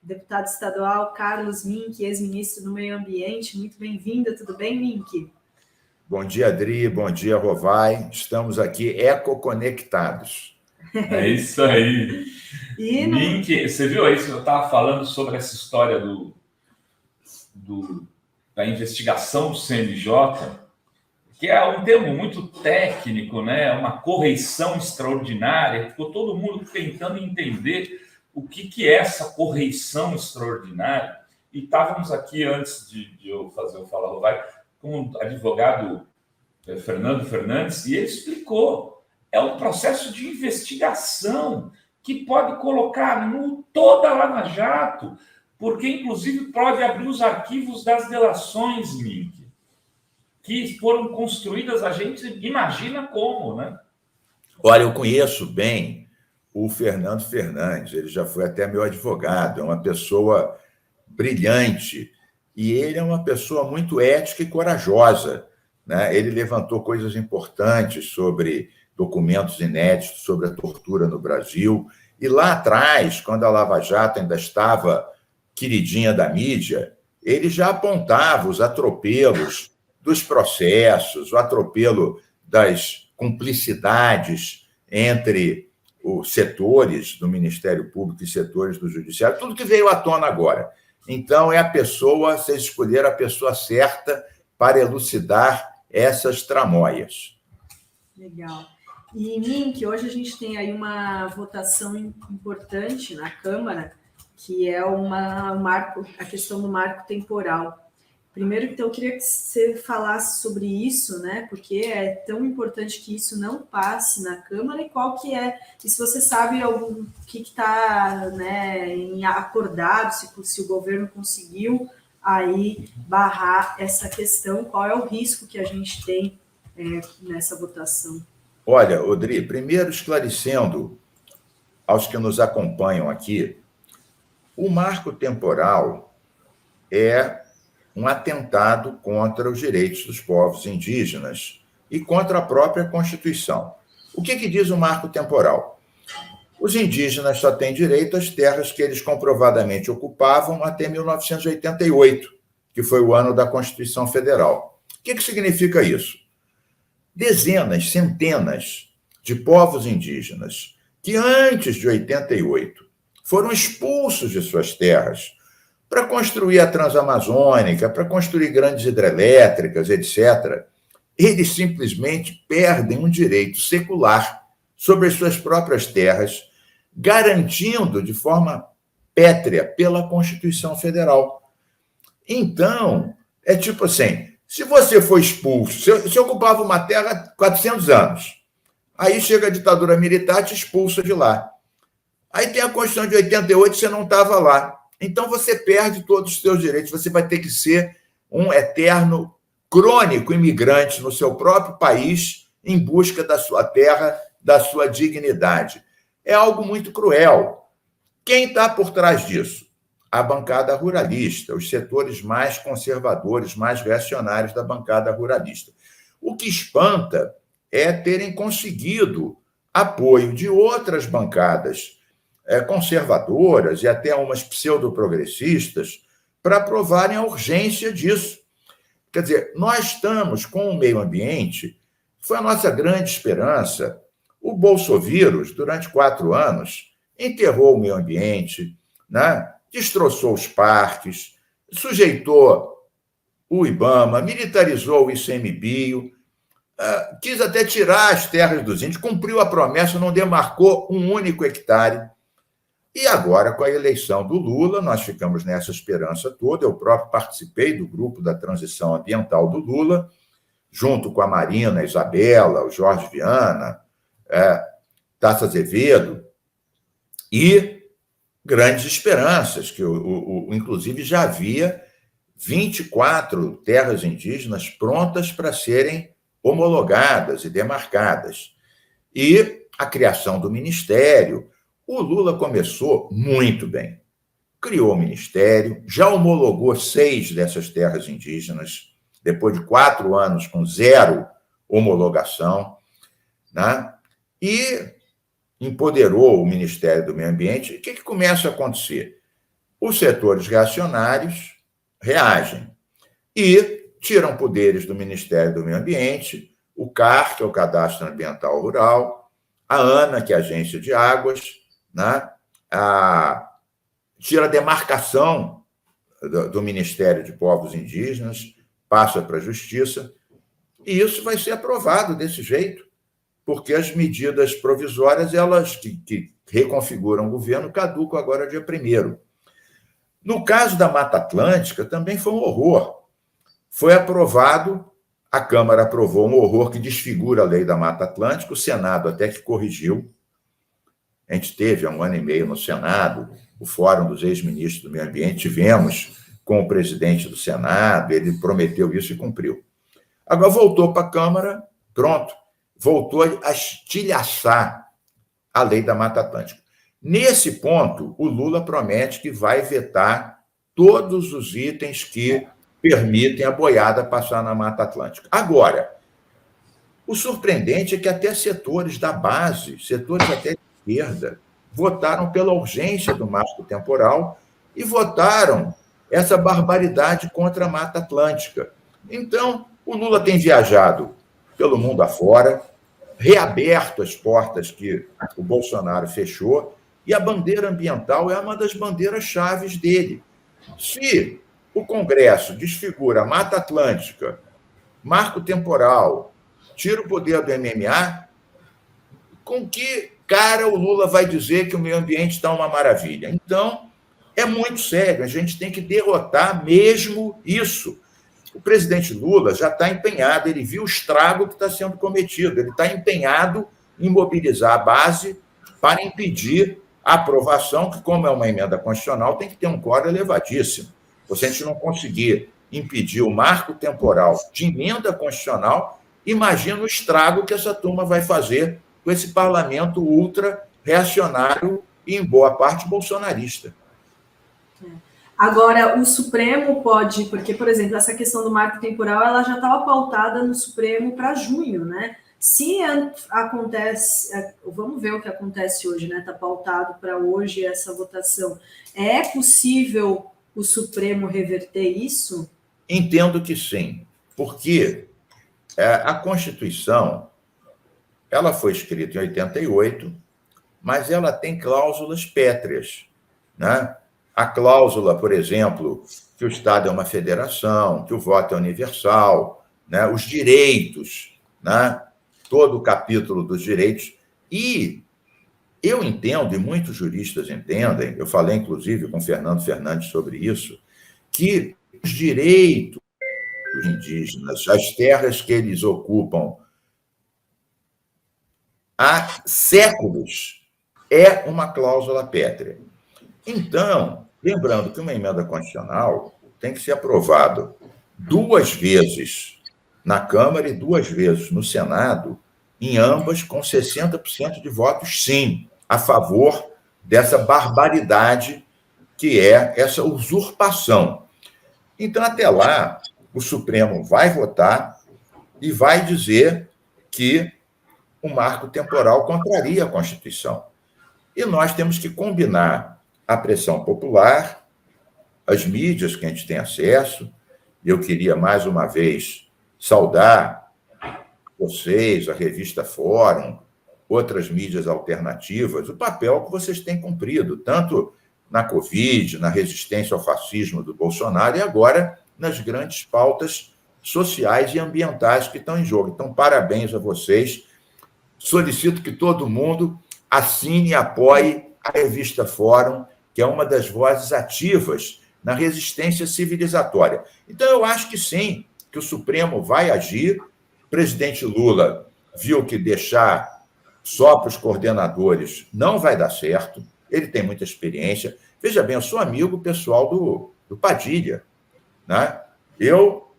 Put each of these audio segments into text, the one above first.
deputado estadual Carlos Mink, ex-ministro do Meio Ambiente. Muito bem-vindo, tudo bem, Mink? Bom dia, Adri, bom dia, Rovai. Estamos aqui ecoconectados. É isso aí. Mink, você viu isso? Eu estava falando sobre essa história da investigação do CNJ, que é um termo muito técnico, né? Uma correição extraordinária. Ficou todo mundo tentando entender o que é essa correição extraordinária. E estávamos aqui, antes de eu fazer o Fala Rovai, com o advogado Fernando Fernandes, e ele explicou. É um processo de investigação que pode colocar toda a Lava Jato, porque, inclusive, pode abrir os arquivos das delações, Mink, que foram construídas, a gente imagina como, né? Olha, eu conheço bem o Fernando Fernandes, ele já foi até meu advogado, é uma pessoa brilhante, e ele é uma pessoa muito ética e corajosa, né? Ele levantou coisas importantes sobre documentos inéditos sobre a tortura no Brasil, e lá atrás, quando a Lava Jato ainda estava queridinha da mídia, ele já apontava os atropelos dos processos, o atropelo das cumplicidades entre os setores do Ministério Público e setores do Judiciário, tudo que veio à tona agora. Então, vocês escolheram a pessoa certa para elucidar essas tramóias. Legal. E, Mink, hoje a gente tem aí uma votação importante na Câmara, que é a questão do marco temporal. Primeiro, então, eu queria que você falasse sobre isso, né? Porque é tão importante que isso não passe na Câmara e qual que é, e se você sabe o que está, né, acordado, se o governo conseguiu aí barrar essa questão, qual é o risco que a gente tem nessa votação? Olha, Odri, primeiro esclarecendo aos que nos acompanham aqui, o marco temporal é um atentado contra os direitos dos povos indígenas e contra a própria Constituição. O que diz o marco temporal? Os indígenas só têm direito às terras que eles comprovadamente ocupavam até 1988, que foi o ano da Constituição Federal. O que significa isso? Dezenas, centenas de povos indígenas que antes de 88 foram expulsos de suas terras para construir a Transamazônica, para construir grandes hidrelétricas, etc., eles simplesmente perdem um direito secular sobre as suas próprias terras, garantindo de forma pétrea pela Constituição Federal. Então, é tipo assim, se você for expulso, você ocupava uma terra há 400 anos, aí chega a ditadura militar e te expulsa de lá. Aí tem a Constituição de 88, você não estava lá. Então, você perde todos os seus direitos. Você vai ter que ser um eterno, crônico imigrante no seu próprio país em busca da sua terra, da sua dignidade. É algo muito cruel. Quem está por trás disso? A bancada ruralista, os setores mais conservadores, mais reacionários da bancada ruralista. O que espanta é terem conseguido apoio de outras bancadas conservadoras e até umas pseudo-progressistas para aprovarem a urgência disso. Quer dizer, nós estamos com o meio ambiente, foi a nossa grande esperança. O Bolsovírus, durante 4 anos, enterrou o meio ambiente, né? Destroçou os parques, sujeitou o IBAMA, militarizou o ICMBio, quis até tirar as terras dos índios, cumpriu a promessa, não demarcou um único hectare. E agora, com a eleição do Lula, nós ficamos nessa esperança toda. Eu próprio participei do grupo da transição ambiental do Lula, junto com a Marina, a Isabela, o Jorge Viana, Tasso Azevedo, e grandes esperanças, que inclusive já havia 24 terras indígenas prontas para serem homologadas e demarcadas. E a criação do Ministério. O Lula começou muito bem. Criou o Ministério, já homologou 6 dessas terras indígenas, depois de 4 anos com 0 homologação, né? E empoderou o Ministério do Meio Ambiente. O que começa a acontecer? os setores reacionários reagem e tiram poderes do Ministério do Meio Ambiente, o CAR, que é o Cadastro Ambiental Rural, a ANA, que é a Agência de Águas, né? Tira a demarcação do Ministério de Povos Indígenas, passa para a Justiça, e isso vai ser aprovado desse jeito, porque as medidas provisórias, elas que reconfiguram o governo, caducam agora dia 1º. No caso da Mata Atlântica, também foi um horror. Foi aprovado, a Câmara aprovou um horror que desfigura a lei da Mata Atlântica, o Senado até que corrigiu. A gente teve há 1 ano e meio no Senado, o Fórum dos Ex-Ministros do Meio Ambiente, tivemos com o presidente do Senado, ele prometeu isso e cumpriu. Agora voltou para a Câmara, pronto, voltou a estilhaçar a lei da Mata Atlântica. Nesse ponto, o Lula promete que vai vetar todos os itens que permitem a boiada passar na Mata Atlântica. Agora, o surpreendente é que até setores da base, setores até de esquerda, votaram pela urgência do marco temporal e votaram essa barbaridade contra a Mata Atlântica. Então, o Lula tem viajado pelo mundo afora, reaberto as portas que o Bolsonaro fechou, e a bandeira ambiental é uma das bandeiras chaves dele. Se o Congresso desfigura a Mata Atlântica, marco temporal, tira o poder do MMA, com que cara o Lula vai dizer que o meio ambiente está uma maravilha? Então, é muito sério, a gente tem que derrotar mesmo isso. O presidente Lula já está empenhado, ele viu o estrago que está sendo cometido, ele está empenhado em mobilizar a base para impedir a aprovação, que, como é uma emenda constitucional, tem que ter um quórum elevadíssimo. Se a gente não conseguir impedir o marco temporal de emenda constitucional, imagina o estrago que essa turma vai fazer com esse parlamento ultra-reacionário e, em boa parte, bolsonarista. Agora, o Supremo pode, porque, por exemplo, essa questão do marco temporal, ela já estava pautada no Supremo para junho, né? Se acontece, vamos ver o que acontece hoje, né? Está pautado para hoje essa votação. É possível o Supremo reverter isso? Entendo que sim, porque a Constituição, ela foi escrita em 88, mas ela tem cláusulas pétreas, né? A cláusula, por exemplo, que o Estado é uma federação, que o voto é universal, né? Os direitos, né? Todo o capítulo dos direitos. E eu entendo, e muitos juristas entendem, eu falei, inclusive, com Fernando Fernandes sobre isso, que os direitos indígenas, as terras que eles ocupam há séculos, é uma cláusula pétrea. Então, lembrando que uma emenda constitucional tem que ser aprovada 2 vezes na Câmara e 2 vezes no Senado, em ambas com 60% de votos, sim, a favor dessa barbaridade que é essa usurpação. Então, até lá, o Supremo vai votar e vai dizer que o marco temporal contraria a Constituição. E nós temos que combinar a pressão popular, as mídias que a gente tem acesso. Eu queria, mais uma vez, saudar vocês, a revista Fórum, outras mídias alternativas, o papel que vocês têm cumprido, tanto na Covid, na resistência ao fascismo do Bolsonaro e agora nas grandes pautas sociais e ambientais que estão em jogo. Então, parabéns a vocês. Solicito que todo mundo assine e apoie a revista Fórum, que é uma das vozes ativas na resistência civilizatória. Então, eu acho que sim, que o Supremo vai agir. O presidente Lula viu que deixar só para os coordenadores não vai dar certo, ele tem muita experiência. Veja bem, eu sou amigo pessoal do Padilha, né? Eu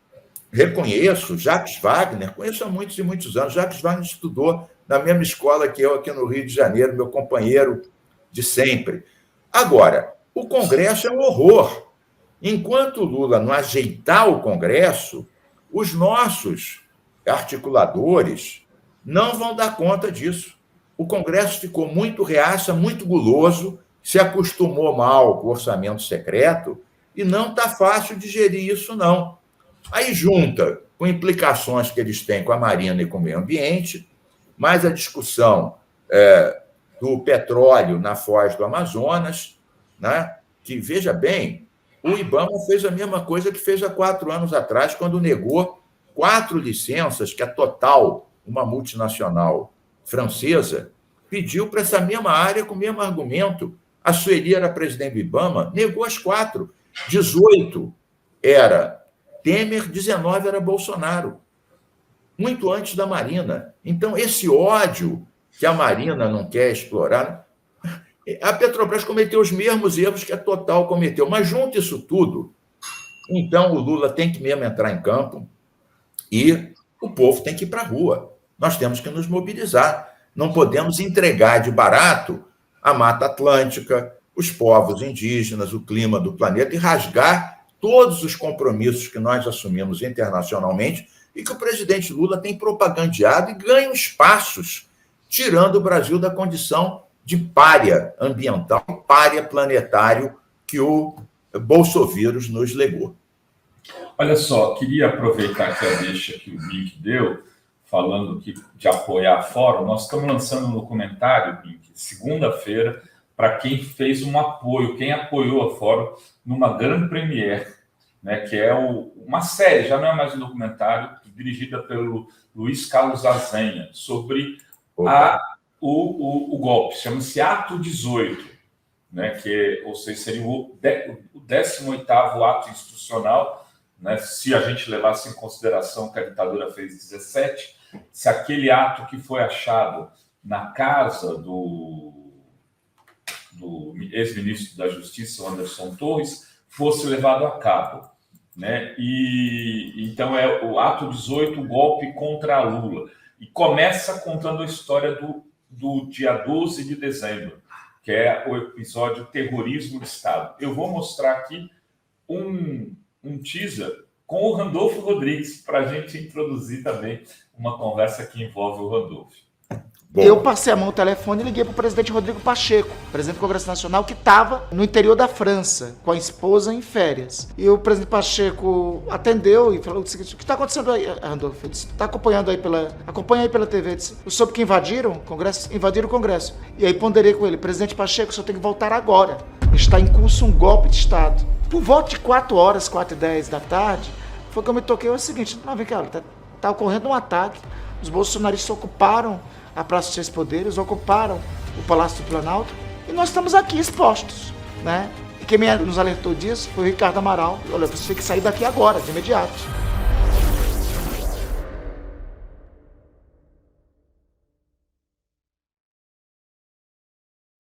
reconheço Jacques Wagner, conheço há muitos e muitos anos. Jacques Wagner estudou na mesma escola que eu aqui no Rio de Janeiro, meu companheiro de sempre. Agora, o Congresso é um horror. Enquanto o Lula não ajeitar o Congresso, os nossos articuladores não vão dar conta disso. O Congresso ficou muito reaça, muito guloso, se acostumou mal com o orçamento secreto e não está fácil de gerir isso, não. Aí junta com implicações que eles têm com a Marina e com o meio ambiente, mais a discussão do petróleo na foz do Amazonas, né? Que, veja bem, o IBAMA fez a mesma coisa que fez há 4 anos atrás, quando negou 4 licenças que a Total, uma multinacional francesa, pediu para essa mesma área com o mesmo argumento. A Sueli era presidente do IBAMA, negou as 4. 18 era Temer, 19 era Bolsonaro. Muito antes da Marina. Então, esse ódio que a Marina não quer explorar, a Petrobras cometeu os mesmos erros que a Total cometeu. Mas, junto isso tudo, então o Lula tem que mesmo entrar em campo e o povo tem que ir para a rua. Nós temos que nos mobilizar. Não podemos entregar de barato a Mata Atlântica, os povos indígenas, o clima do planeta e rasgar todos os compromissos que nós assumimos internacionalmente e que o presidente Lula tem propagandeado e ganha espaços, tirando o Brasil da condição de pária ambiental, pária planetário que o bolsovírus nos legou. Olha só, queria aproveitar aqui a deixa que o Bink deu, falando de apoiar a Fórum. Nós estamos lançando um documentário, Bink, segunda-feira, para quem fez um apoio, quem apoiou a Fórum numa grande premiere, né, que é uma série, já não é mais um documentário, dirigida pelo Luiz Carlos Azenha, sobre o golpe, chama-se Ato 18, né, ou seja, seria o 18º ato institucional, né, se a gente levasse em consideração que a ditadura fez 17, se aquele ato que foi achado na casa do ex-ministro da Justiça, Anderson Torres, fosse levado a cabo, né? E então é o ato 18, o golpe contra Lula. E começa contando a história do dia 12 de dezembro, que é o episódio Terrorismo de Estado. Eu vou mostrar aqui um teaser com o Randolfo Rodrigues, para a gente introduzir também uma conversa que envolve o Randolfo. Bom. Eu passei a mão no telefone e liguei para o presidente Rodrigo Pacheco, presidente do Congresso Nacional, que estava no interior da França, com a esposa em férias. E o presidente Pacheco atendeu e falou o seguinte: o que está acontecendo aí, Randolfo? Ele disse: está acompanhando aí acompanha aí pela TV. Ele disse: eu soube que invadiram o Congresso. E aí ponderei com ele: presidente Pacheco, o senhor tem que voltar agora. Está em curso um golpe de Estado. Por volta de 4h, 4h10 da tarde, foi que eu me toquei o seguinte: não, vem cá, tá ocorrendo um ataque, os bolsonaristas ocuparam a Praça dos Três Poderes, ocuparam o Palácio do Planalto e nós estamos aqui expostos, né? E quem nos alertou disso foi o Ricardo Amaral. Olha, você tem que sair daqui agora, de imediato.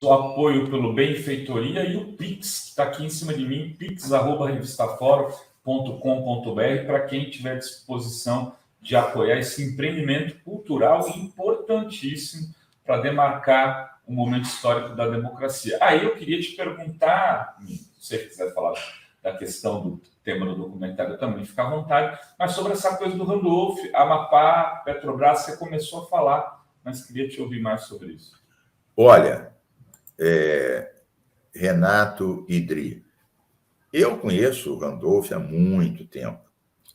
O apoio pelo Benfeitoria e o Pix, que está aqui em cima de mim, pix@revistaforo.com.br, para quem tiver disposição de apoiar esse empreendimento cultural importantíssimo para demarcar um momento histórico da democracia. Aí eu queria te perguntar, se você quiser falar da questão do tema do documentário também, fica à vontade, mas sobre essa coisa do Randolph, Amapá, Petrobras, você começou a falar, mas queria te ouvir mais sobre isso. Olha, Renato e Dri, eu conheço o Randolph há muito tempo.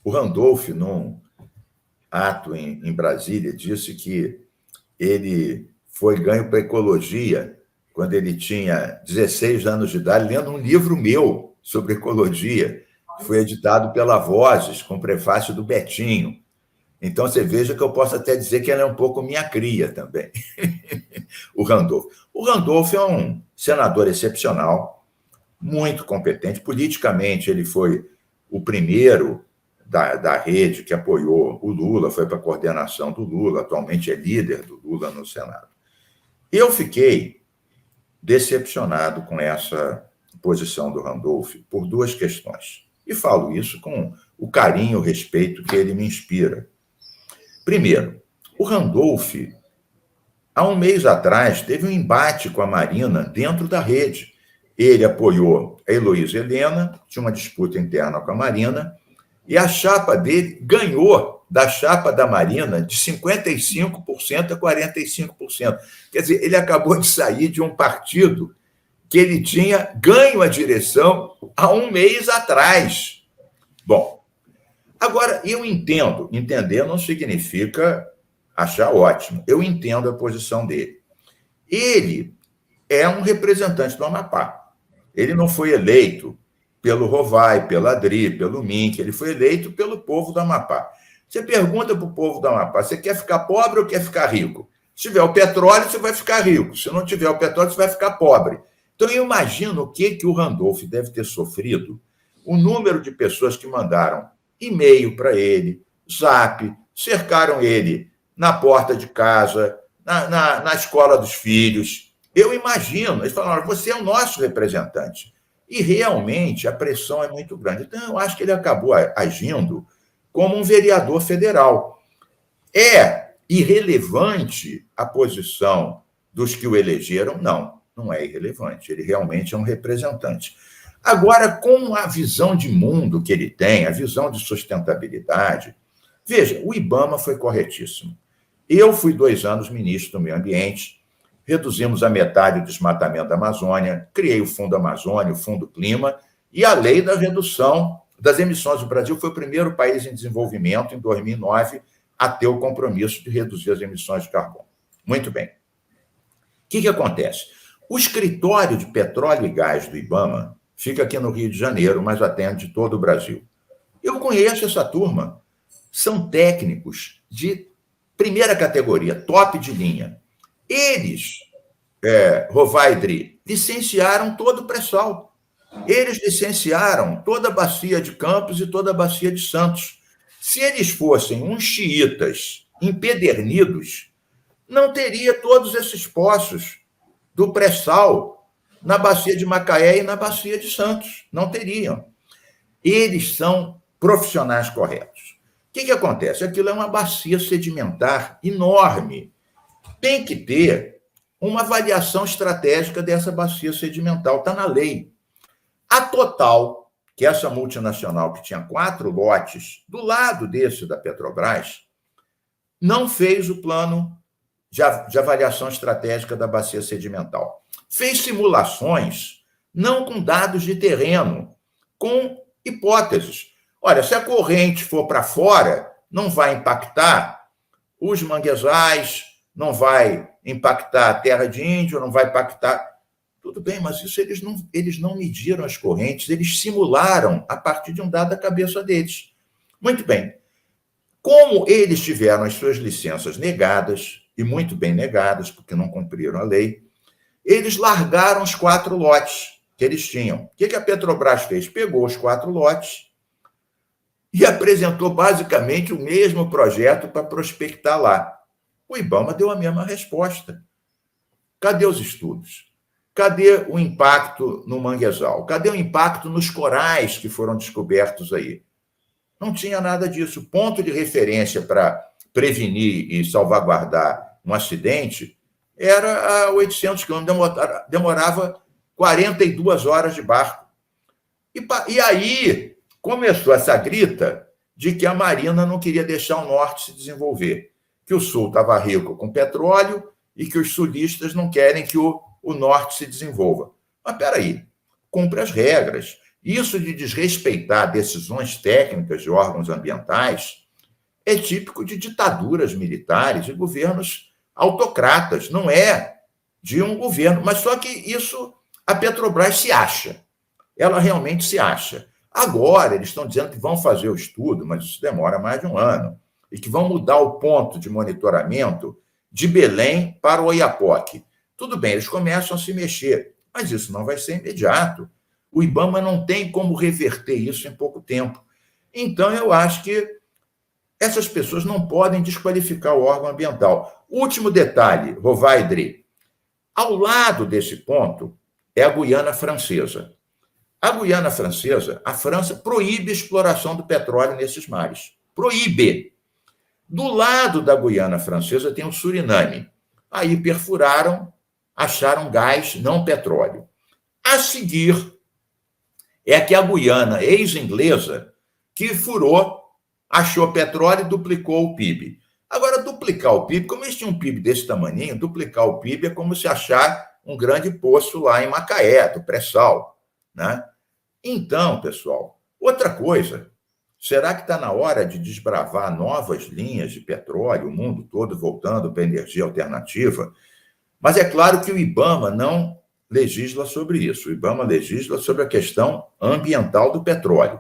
O Randolph, num ato em Brasília, disse que ele foi ganho para ecologia quando ele tinha 16 anos de idade, lendo um livro meu sobre ecologia, que foi editado pela Vozes, com prefácio do Betinho. Então, você veja que eu posso até dizer que ele é um pouco minha cria também, o Randolph. O Randolph é um senador excepcional, muito competente. Politicamente, ele foi o primeiro da rede que apoiou o Lula, foi para a coordenação do Lula, atualmente é líder do Lula no Senado. Eu fiquei decepcionado com essa posição do Randolph por 2 questões. E falo isso com o carinho e o respeito que ele me inspira. Primeiro, o Randolph, há um mês atrás, teve um embate com a Marina dentro da rede. Ele apoiou a Heloísa Helena, tinha uma disputa interna com a Marina, e a chapa dele ganhou da chapa da Marina de 55% a 45%. Quer dizer, ele acabou de sair de um partido que ele tinha ganho a direção há um mês atrás. Bom, agora, eu entendo. Entender não significa achar ótimo. Eu entendo a posição dele. Ele é um representante do Amapá. Ele não foi eleito pelo Rovai, pela Adri, pelo Mink, ele foi eleito pelo povo do Amapá. Você pergunta para o povo do Amapá, você quer ficar pobre ou quer ficar rico? Se tiver o petróleo, você vai ficar rico. Se não tiver o petróleo, você vai ficar pobre. Então, eu imagino o que o Randolph deve ter sofrido, o número de pessoas que mandaram e-mail para ele, zap, cercaram ele na porta de casa, na escola dos filhos. Eu imagino, eles falaram, você é o nosso representante. E realmente a pressão é muito grande. Então, eu acho que ele acabou agindo como um vereador federal. É irrelevante a posição dos que o elegeram? Não é irrelevante. Ele realmente é um representante. Agora, com a visão de mundo que ele tem, a visão de sustentabilidade, veja, o IBAMA foi corretíssimo. Eu fui 2 anos ministro do Meio Ambiente, reduzimos a metade o desmatamento da Amazônia, criei o Fundo Amazônia, o Fundo Clima, e a lei da redução das emissões. O Brasil foi o primeiro país em desenvolvimento, em 2009, a ter o compromisso de reduzir as emissões de carbono. Muito bem. O que acontece? O escritório de petróleo e gás do IBAMA fica aqui no Rio de Janeiro, mas atende todo o Brasil. Eu conheço essa turma. São técnicos de primeira categoria, top de linha. Eles, Rovaidri, licenciaram todo o pré-sal. Eles licenciaram toda a bacia de Campos e toda a bacia de Santos. Se eles fossem uns xiitas empedernidos, não teria todos esses poços do pré-sal na bacia de Macaé e na bacia de Santos. Não teriam. Eles são profissionais corretos. O que acontece? Aquilo é uma bacia sedimentar enorme. Tem que ter uma avaliação estratégica dessa bacia sedimental, está na lei. A Total, que é essa multinacional que tinha 4 lotes do lado desse da Petrobras, não fez o plano de avaliação estratégica da bacia sedimental. Fez simulações, não com dados de terreno, com hipóteses. Olha, se a corrente for para fora, não vai impactar os manguezais, não vai impactar a terra de índio, não vai impactar... Tudo bem, mas isso eles não mediram as correntes, eles simularam a partir de um dado da cabeça deles. Muito bem. Como eles tiveram as suas licenças negadas, e muito bem negadas, porque não cumpriram a lei, eles largaram os 4 lotes que eles tinham. O que a Petrobras fez? Pegou os 4 lotes e apresentou basicamente o mesmo projeto para prospectar lá. O IBAMA deu a mesma resposta. Cadê os estudos? Cadê o impacto no manguezal? Cadê o impacto nos corais que foram descobertos aí? Não tinha nada disso. O ponto de referência para prevenir e salvaguardar um acidente era a 800 quilômetros, demorava 42 horas de barco. E aí começou essa grita de que a Marina não queria deixar o norte se desenvolver, que o sul estava rico com petróleo e que os sulistas não querem que o norte se desenvolva. Mas, espera aí, cumpre as regras. Isso de desrespeitar decisões técnicas de órgãos ambientais é típico de ditaduras militares e governos autocratas, não é de um governo. Mas só que isso a Petrobras se acha. Ela realmente se acha. Agora, eles estão dizendo que vão fazer o estudo, mas isso demora mais de 1 ano, e que vão mudar o ponto de monitoramento de Belém para o Oiapoque. Tudo bem, eles começam a se mexer, mas isso não vai ser imediato. O IBAMA não tem como reverter isso em pouco tempo. Então, eu acho que essas pessoas não podem desqualificar o órgão ambiental. Último detalhe, Rovaidri. Ao lado desse ponto é a Guiana Francesa. A Guiana Francesa, a França proíbe a exploração do petróleo nesses mares. Proíbe. Do lado da Guiana Francesa tem o Suriname. Aí perfuraram, acharam gás, não petróleo. A seguir, é que a Guiana ex-inglesa que furou, achou petróleo e duplicou o PIB. Agora, duplicar o PIB, como eles tinham um PIB desse tamanhinho, duplicar o PIB é como se achar um grande poço lá em Macaé, do pré-sal, né? Então, pessoal, outra coisa, será que está na hora de desbravar novas linhas de petróleo, o mundo todo voltando para a energia alternativa? Mas é claro que o IBAMA não legisla sobre isso. O IBAMA legisla sobre a questão ambiental do petróleo.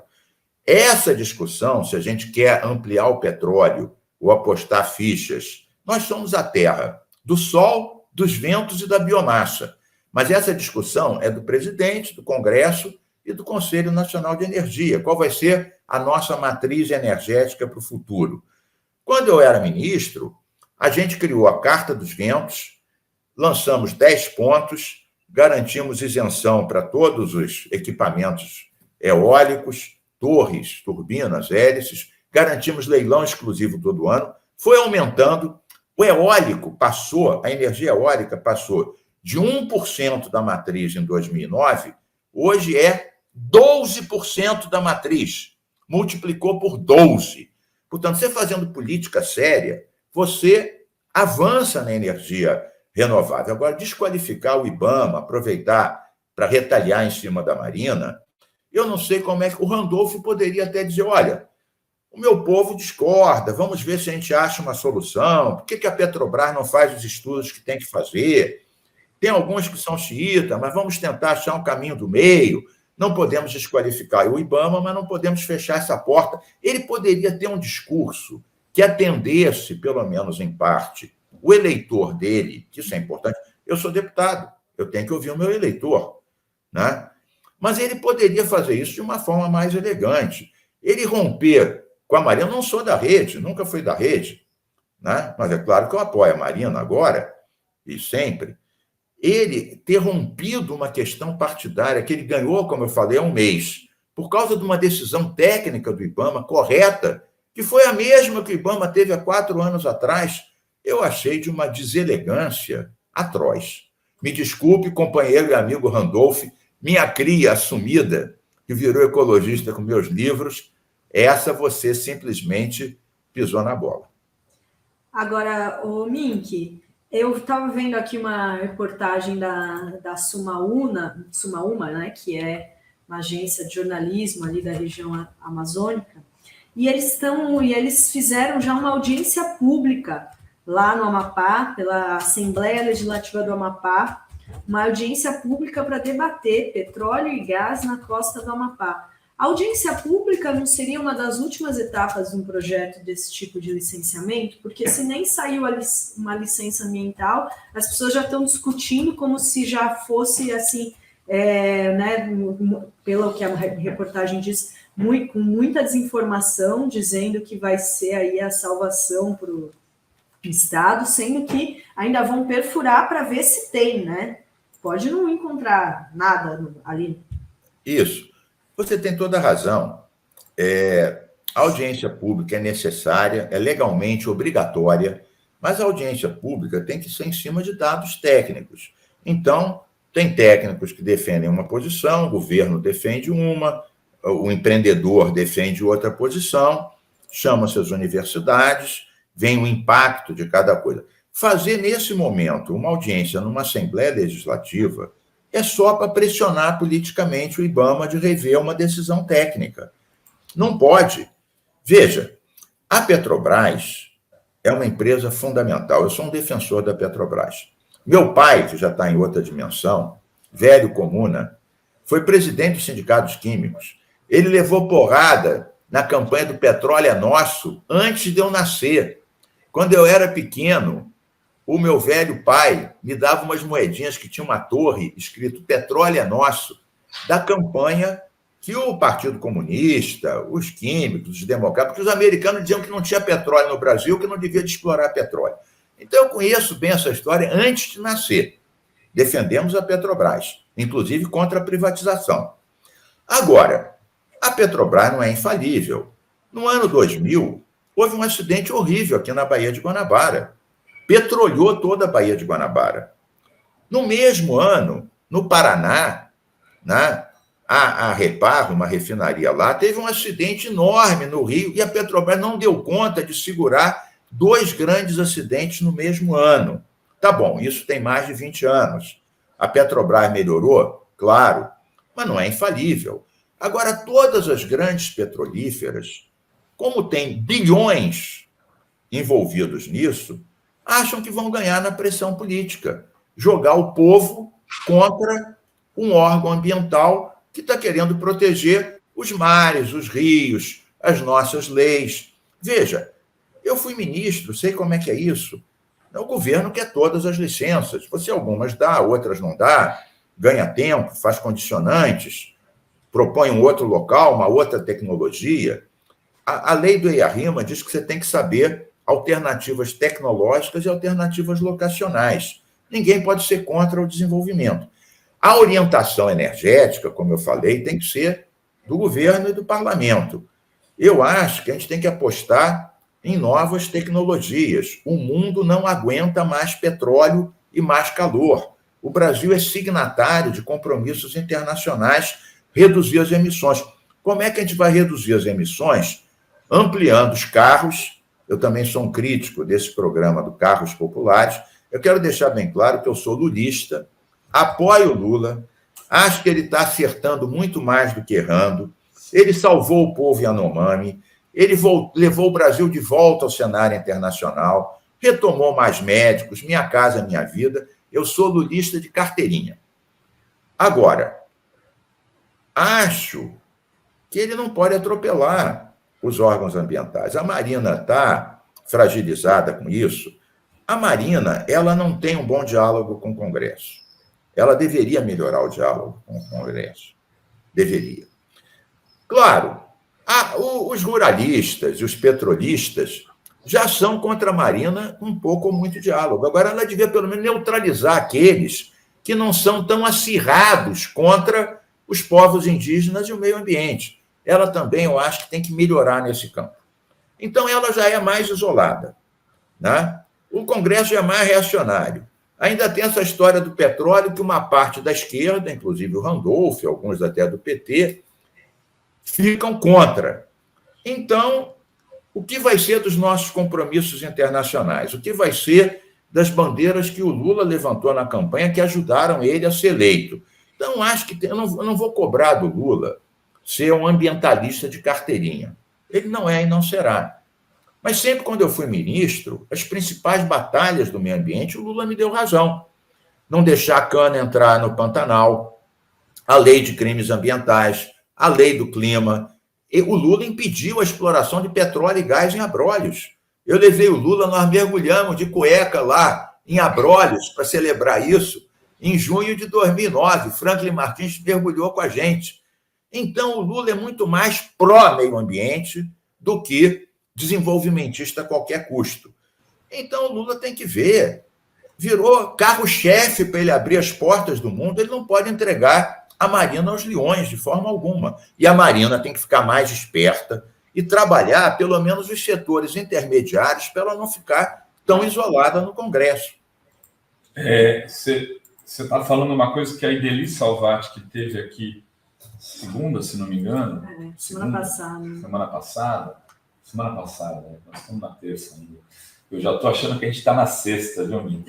Essa discussão, se a gente quer ampliar o petróleo ou apostar fichas, nós somos a terra do sol, dos ventos e da biomassa. Mas essa discussão é do presidente, do Congresso e do Conselho Nacional de Energia. Qual vai ser a nossa matriz energética para o futuro? Quando eu era ministro, a gente criou a Carta dos Ventos, lançamos 10 pontos, garantimos isenção para todos os equipamentos eólicos, torres, turbinas, hélices, garantimos leilão exclusivo todo ano, foi aumentando, o eólico passou, a energia eólica passou de 1% da matriz em 2009, hoje é 12% da matriz, multiplicou por 12. Portanto, você fazendo política séria, você avança na energia renovável. Agora, desqualificar o IBAMA, aproveitar para retalhar em cima da Marina, eu não sei como é que... O Randolph poderia até dizer, olha, o meu povo discorda, vamos ver se a gente acha uma solução, por que a Petrobras não faz os estudos que tem que fazer? Tem alguns que são xiitas, mas vamos tentar achar um caminho do meio. Não podemos desqualificar o IBAMA, mas não podemos fechar essa porta. Ele poderia ter um discurso que atendesse, pelo menos em parte, o eleitor dele, que isso é importante. Eu sou deputado, eu tenho que ouvir o meu eleitor, né? Mas ele poderia fazer isso de uma forma mais elegante. Ele romper com a Marina, eu não sou da rede, nunca fui da rede, né? Mas é claro que eu apoio a Marina agora e sempre. Ele ter rompido uma questão partidária que ele ganhou, como eu falei, há um mês, por causa de uma decisão técnica do IBAMA correta, que foi a mesma que o IBAMA teve há 4 anos atrás, eu achei de uma deselegância atroz. Me desculpe, companheiro e amigo Randolph, minha cria assumida, que virou ecologista com meus livros, essa você simplesmente pisou na bola. Agora, o Mink, eu estava vendo aqui uma reportagem da Sumaúma, né, que é uma agência de jornalismo ali da região amazônica, e eles fizeram já uma audiência pública lá no Amapá, pela Assembleia Legislativa do Amapá, uma audiência pública para debater petróleo e gás na costa do Amapá. A audiência pública não seria uma das últimas etapas de um projeto desse tipo de licenciamento? Porque se nem saiu uma licença ambiental, as pessoas já estão discutindo como se já fosse assim, né, pelo que a reportagem diz, com muita desinformação, dizendo que vai ser aí a salvação para o Estado, sendo que ainda vão perfurar para ver se tem, né? Pode não encontrar nada ali. Isso. Você tem toda a razão. A audiência pública é necessária, é legalmente obrigatória, mas a audiência pública tem que ser em cima de dados técnicos. Então, tem técnicos que defendem uma posição, o governo defende uma, o empreendedor defende outra posição, chama-se as universidades, vem o impacto de cada coisa. Fazer, nesse momento, uma audiência numa Assembleia Legislativa é só para pressionar politicamente o IBAMA de rever uma decisão técnica. Não pode. Veja, a Petrobras é uma empresa fundamental. Eu sou um defensor da Petrobras. Meu pai, que já está em outra dimensão, velho comuna, foi presidente dos sindicatos químicos. Ele levou porrada na campanha do Petróleo é Nosso antes de eu nascer. Quando eu era pequeno, o meu velho pai me dava umas moedinhas que tinha uma torre escrito Petróleo é Nosso, da campanha que o Partido Comunista, os químicos, os democratas, porque os americanos diziam que não tinha petróleo no Brasil, que não devia de explorar petróleo. Então, eu conheço bem essa história antes de nascer. Defendemos a Petrobras, inclusive contra a privatização. Agora, a Petrobras não é infalível. No ano 2000, houve um acidente horrível aqui na Baía de Guanabara. Petrolhou toda a Baía de Guanabara. No mesmo ano, no Paraná, né, a Repar, uma refinaria lá, teve um acidente enorme no Rio e a Petrobras não deu conta de segurar 2 grandes acidentes no mesmo ano. Tá bom, isso tem mais de 20 anos. A Petrobras melhorou? Claro, mas não é infalível. Agora, todas as grandes petrolíferas, como tem bilhões envolvidos nisso, acham que vão ganhar na pressão política, jogar o povo contra um órgão ambiental que está querendo proteger os mares, os rios, as nossas leis. Veja, eu fui ministro, sei como é que é isso. O governo quer todas as licenças. Você algumas dá, outras não dá, ganha tempo, faz condicionantes, propõe um outro local, uma outra tecnologia. A lei do EIA-RIMA diz que você tem que saber alternativas tecnológicas e alternativas locacionais. Ninguém pode ser contra o desenvolvimento. A orientação energética, como eu falei, tem que ser do governo e do parlamento. Eu acho que a gente tem que apostar em novas tecnologias. O mundo não aguenta mais petróleo e mais calor. O Brasil é signatário de compromissos internacionais reduzir as emissões. Como é que a gente vai reduzir as emissões? Ampliando os carros. Eu também sou um crítico desse programa do Carros Populares. Eu quero deixar bem claro que eu sou lulista, apoio o Lula, acho que ele está acertando muito mais do que errando. Ele salvou o povo Yanomami, ele levou o Brasil de volta ao cenário internacional, retomou mais médicos, Minha Casa Minha Vida. Eu sou lulista de carteirinha. Agora, acho que ele não pode atropelar os órgãos ambientais. A Marina está fragilizada com isso. A Marina, ela não tem um bom diálogo com o Congresso. Ela deveria melhorar o diálogo com o Congresso. Deveria. Claro, os ruralistas e os petrolistas já são contra a Marina um pouco ou muito diálogo. Agora, ela devia, pelo menos, neutralizar aqueles que não são tão acirrados contra os povos indígenas e o meio ambiente. Ela também, eu acho, que tem que melhorar nesse campo. Então, ela já é mais isolada, né? O Congresso já é mais reacionário. Ainda tem essa história do petróleo que uma parte da esquerda, inclusive o Randolph, alguns até do PT, ficam contra. Então, o que vai ser dos nossos compromissos internacionais? O que vai ser das bandeiras que o Lula levantou na campanha que ajudaram ele a ser eleito? Então, acho que eu não vou cobrar do Lula ser um ambientalista de carteirinha. Ele não é e não será. Mas sempre quando eu fui ministro, as principais batalhas do meio ambiente, o Lula me deu razão. Não deixar a cana entrar no Pantanal, a lei de crimes ambientais, a lei do clima. E o Lula impediu a exploração de petróleo e gás em Abrolhos. Eu levei o Lula, nós mergulhamos de cueca lá em Abrolhos para celebrar isso. Em junho de 2009, Franklin Martins mergulhou com a gente. Então, o Lula é muito mais pró-meio ambiente do que desenvolvimentista a qualquer custo. Então, o Lula tem que ver. Virou carro-chefe para ele abrir as portas do mundo, ele não pode entregar a Marina aos leões de forma alguma. E a Marina tem que ficar mais esperta e trabalhar, pelo menos, os setores intermediários para ela não ficar tão isolada no Congresso. Você está falando uma coisa que a Ideli Salvati, que teve aqui segunda, se não me engano. Semana passada, né? Nós estamos na terça ainda. Eu já estou achando que a gente está na sexta, viu, Mito?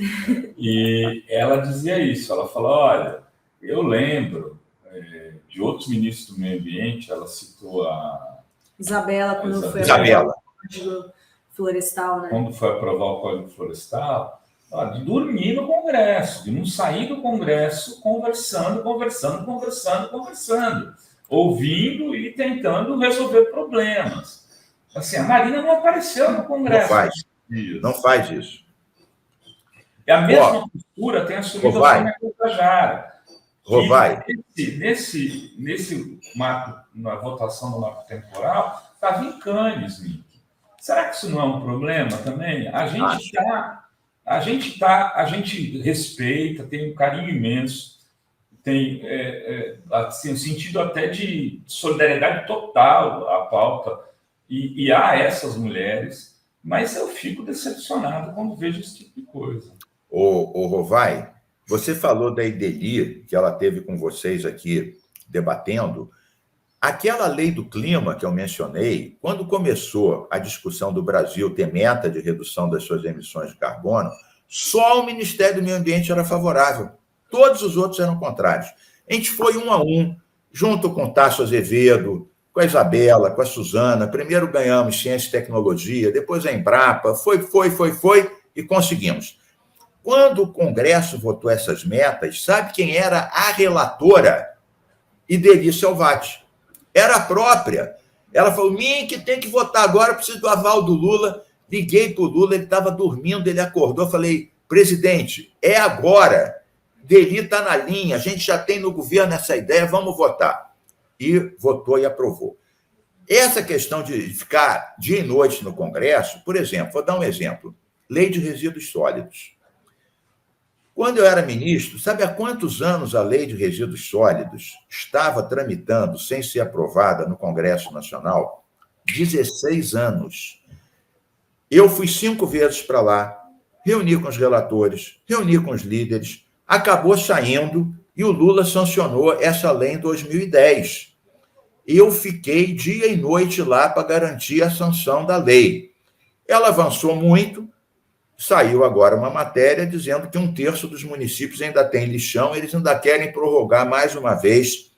E ela dizia isso, ela falou, olha, eu lembro de outros ministros do meio ambiente, ela citou a Isabela, quando foi Isabela. o Código Florestal, né? Quando foi aprovar o Código Florestal, de dormir no Congresso, de não sair do Congresso conversando, ouvindo e tentando resolver problemas. Assim, a Marina não apareceu no Congresso. Não faz isso. É a mesma postura tem assumido a Sônia Guajajara. Rovai. Nesse marco, na votação do marco temporal, estava em Cannes, Nick. Será que isso não é um problema também? A gente respeita, tem um carinho imenso, tem assim, um sentido até de solidariedade total à pauta, e há essas mulheres, mas eu fico decepcionado quando vejo esse tipo de coisa. Ô Rovai, você falou da Ideli, que ela teve com vocês aqui debatendo. Aquela lei do clima que eu mencionei, quando começou a discussão do Brasil ter meta de redução das suas emissões de carbono, só o Ministério do Meio Ambiente era favorável. todos os outros eram contrários. A gente foi 1 a 1, junto com o Tasso Azevedo, com a Isabela, com a Suzana. Primeiro ganhamos Ciência e Tecnologia, depois a Embrapa, foi, e conseguimos. Quando o Congresso votou essas metas, sabe quem era a relatora? Ideli Selvati. Era a própria. Ela falou, que tem que votar agora, preciso do aval do Lula. Liguei para o Lula, ele estava dormindo, ele acordou, falei, presidente, é agora. Ideli está na linha, a gente já tem no governo essa ideia, vamos votar. E votou e aprovou. Essa questão de ficar dia e noite no Congresso, por exemplo, vou dar um exemplo. Lei de resíduos sólidos. Quando eu era ministro, sabe há quantos anos a Lei de Resíduos Sólidos estava tramitando sem ser aprovada no Congresso Nacional? 16 anos. Eu fui 5 vezes para lá, reuni com os relatores, reuni com os líderes, acabou saindo e o Lula sancionou essa lei em 2010. Eu fiquei dia e noite lá para garantir a sanção da lei. Ela avançou muito, saiu agora uma matéria dizendo que 1/3 dos municípios ainda tem lixão, eles ainda querem prorrogar mais uma vez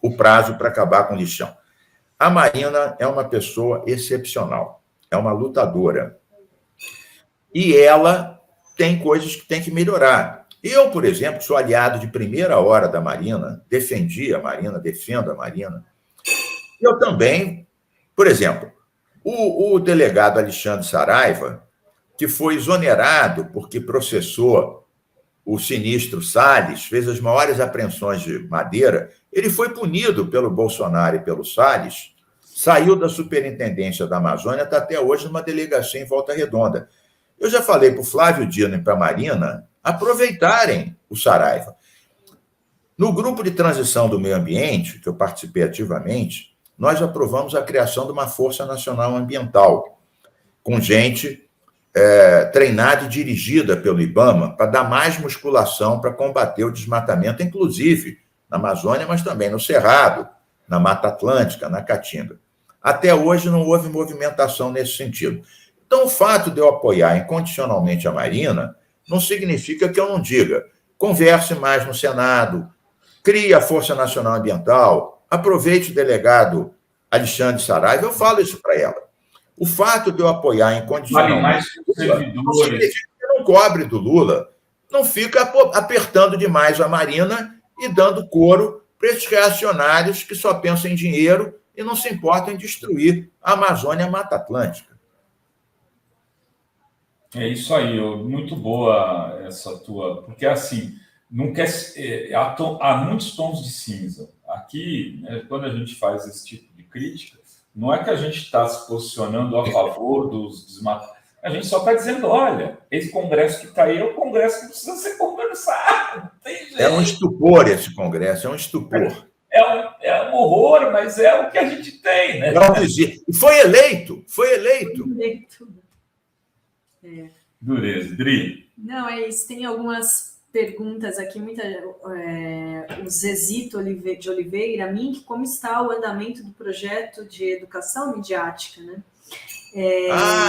o prazo para acabar com o lixão. A Marina é uma pessoa excepcional, é uma lutadora. E ela tem coisas que tem que melhorar. Eu, por exemplo, sou aliado de primeira hora da Marina, defendi a Marina, defendo a Marina. Eu também, por exemplo, o delegado Alexandre Saraiva, que foi exonerado porque processou o sinistro Salles, fez as maiores apreensões de madeira, ele foi punido pelo Bolsonaro e pelo Salles, saiu da superintendência da Amazônia, está até hoje numa delegacia em Volta Redonda. Eu já falei para o Flávio Dino e para a Marina aproveitarem o Saraiva. No grupo de transição do meio ambiente, que eu participei ativamente, nós aprovamos a criação de uma Força Nacional Ambiental, com gente treinada e dirigida pelo IBAMA para dar mais musculação para combater o desmatamento, inclusive na Amazônia, mas também no Cerrado, na Mata Atlântica, na Caatinga. Até hoje não houve movimentação nesse sentido. Então, o fato de eu apoiar incondicionalmente a Marina não significa que eu não diga, converse mais no Senado, crie a Força Nacional Ambiental, aproveite o delegado Alexandre Saraiva, eu falo isso para ela. O fato de eu apoiar incondicionalmente não significa que eu não cobre do Lula, não fica apertando demais a Marina e dando couro para esses reacionários que só pensam em dinheiro e não se importam em destruir a Amazônia e a Mata Atlântica. É isso aí, muito boa essa tua, porque assim, não quer, há muitos tons de cinza. Aqui, né, quando a gente faz esse tipo de crítica, não é que a gente está se posicionando a favor dos desmatamentos, a gente só está dizendo, olha, esse congresso que está aí é um congresso que precisa ser conversado. Não tem jeito. É um estupor esse congresso, é um estupor. É um horror, mas é o que a gente tem, né? E foi eleito. Dureza, Dri. Não, é isso. Tem algumas perguntas aqui. O Zezito de Oliveira, Mink, como está o andamento do projeto de educação midiática, né?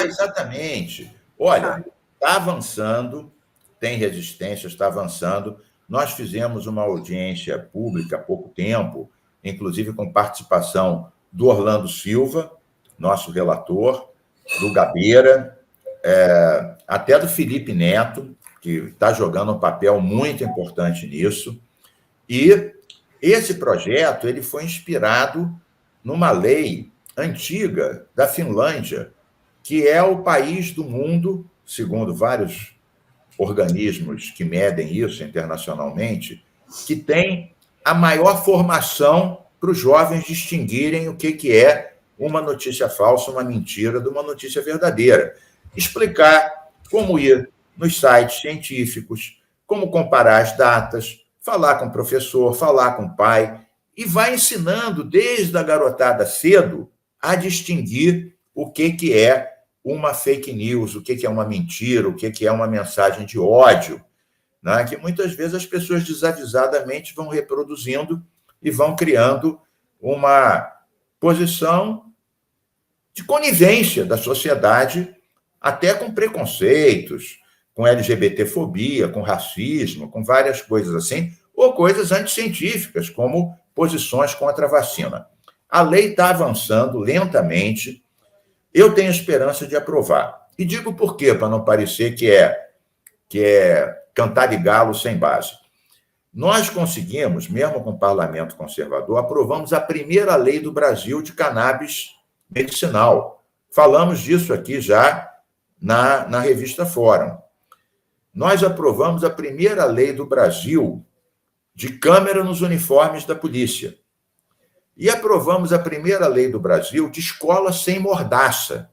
Exatamente. Olha, está avançando, tem resistência, está avançando. Nós fizemos uma audiência pública há pouco tempo, inclusive com participação do Orlando Silva, nosso relator, do Gabeira, até do Felipe Neto, que está jogando um papel muito importante nisso. E esse projeto ele foi inspirado numa lei antiga da Finlândia, que é o país do mundo, segundo vários organismos que medem isso internacionalmente, que tem a maior formação para os jovens distinguirem o que é uma notícia falsa, uma mentira, de uma notícia verdadeira. Explicar como ir nos sites científicos, como comparar as datas, falar com o professor, falar com o pai, e vai ensinando desde a garotada cedo a distinguir o que é uma fake news, o que é uma mentira, o que é uma mensagem de ódio, né? Que muitas vezes as pessoas desavisadamente vão reproduzindo e vão criando uma posição de conivência da sociedade, até com preconceitos, com LGBTfobia, com racismo, com várias coisas assim, ou coisas anticientíficas, como posições contra a vacina. A lei está avançando lentamente, eu tenho esperança de aprovar. E digo por quê, para não parecer que é cantar de galo sem base. Nós conseguimos, mesmo com o parlamento conservador, aprovamos a primeira lei do Brasil de cannabis medicinal. Falamos disso aqui já na revista Fórum. Nós aprovamos a primeira lei do Brasil de câmera nos uniformes da polícia. E aprovamos a primeira lei do Brasil de escola sem mordaça.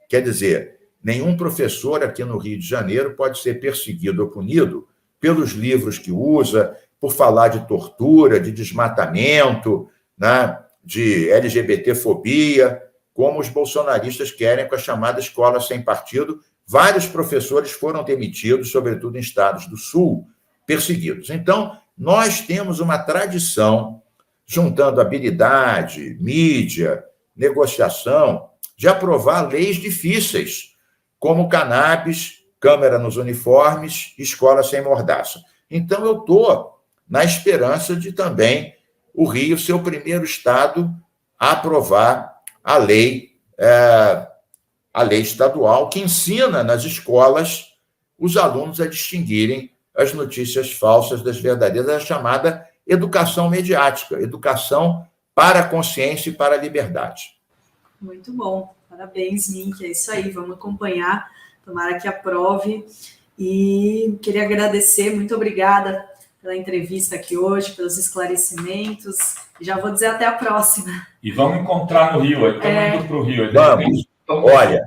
Quer dizer, nenhum professor aqui no Rio de Janeiro pode ser perseguido ou punido pelos livros que usa, por falar de tortura, de desmatamento, né, de LGBTfobia, como os bolsonaristas querem com a chamada escola sem partido. Vários professores foram demitidos, sobretudo em estados do Sul, perseguidos. Então, nós temos uma tradição, juntando habilidade, mídia, negociação, de aprovar leis difíceis, como cannabis, câmera nos uniformes, escola sem mordaça. Então, eu estou na esperança de também o Rio ser o primeiro estado a aprovar a lei estadual que ensina nas escolas os alunos a distinguirem as notícias falsas das verdadeiras, a chamada educação mediática, educação para a consciência e para a liberdade. Muito bom. Parabéns, Mink. É isso aí. Vamos acompanhar. Tomara que aprove. E queria agradecer. Muito obrigada pela entrevista aqui hoje, pelos esclarecimentos. Já vou dizer até a próxima. E vamos encontrar no Rio. Estamos indo para o Rio. Vamos. Olha,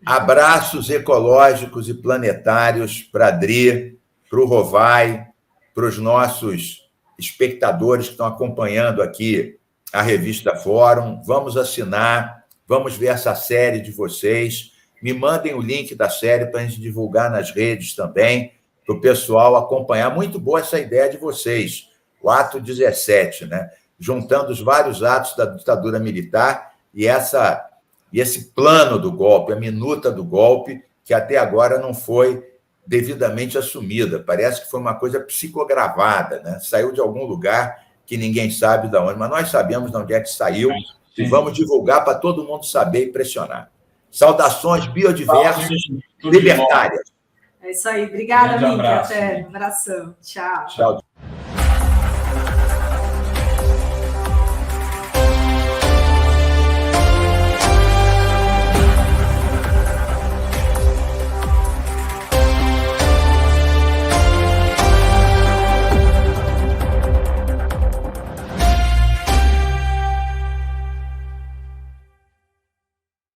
abraços ecológicos e planetários para a Adri, para o Rovai, para os nossos espectadores que estão acompanhando aqui a revista Fórum. Vamos assinar, vamos ver essa série de vocês. Me mandem o link da série para a gente divulgar nas redes também, para o pessoal acompanhar. Muito boa essa ideia de vocês, o ato 17, né? Juntando os vários atos da ditadura militar e esse plano do golpe, a minuta do golpe, que até agora não foi devidamente assumida. Parece que foi uma coisa psicogravada, né? Saiu de algum lugar que ninguém sabe de onde, mas nós sabemos de onde é que saiu. Sim. E vamos divulgar para todo mundo saber e pressionar. Saudações biodiversas, libertárias. É isso aí. Obrigada, Mink. Até. Um abração. Tchau. Tchau.